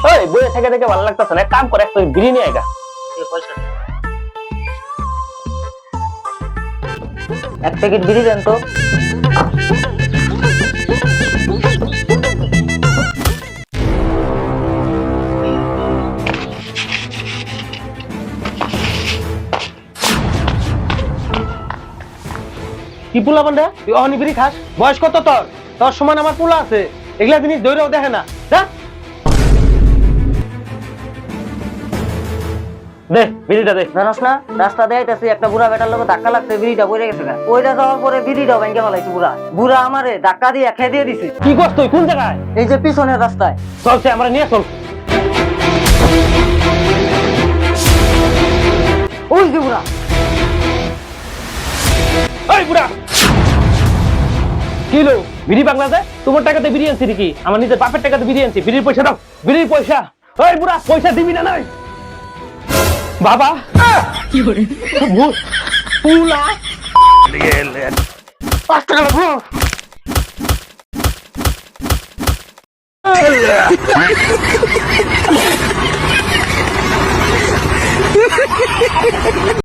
ওই বইয়ে থেকে থেকে ভালো লাগতেছে না, এক কাম করে একটা বিড়ি নিয়ে আয় গা। এক প্যাকেট বিড়ি দেন তো। কি পোলা বন্ধে তুই অহনি বিড়ি খাস? বয়স কত তোর? তোর সমান আমার পোলা আছে, এগুলা জিনিস ধৈর্য দেখে না। দে বিড়িটা দে। জানোস না রাস্তা দেখাইতেছি একটা বুড়া বেটার লোক ধাক্কা লাগছে, বিড়িটা পড়ে গেছে। ওইটা যাওয়ার পরে বিড়িটা ভেঙে ফেলাইছে বুড়া। বুড়া আমারে ধাক্কা দিয়ে খেয়ে দিয়ে দিছে। কি করছ তুই? কোন জায়গায়? এই যে পিছনের রাস্তায়। চলছে, আমরা নিয়ে চল। ওই যে বুড়া। ওই বুড়া কি লো বিড়ি বাংলাতে? তোমার টাকাতে বিড়ি আনছি নাকি? আমার নিজের বাপের টাকাতে বিড়ি আনছি। বিড়ির পয়সা দাও, বিড়ির পয়সা। ওই বুড়া পয়সা দিবি না? নাই বাবা কি করে পুলা 5 টাকা লাগবো।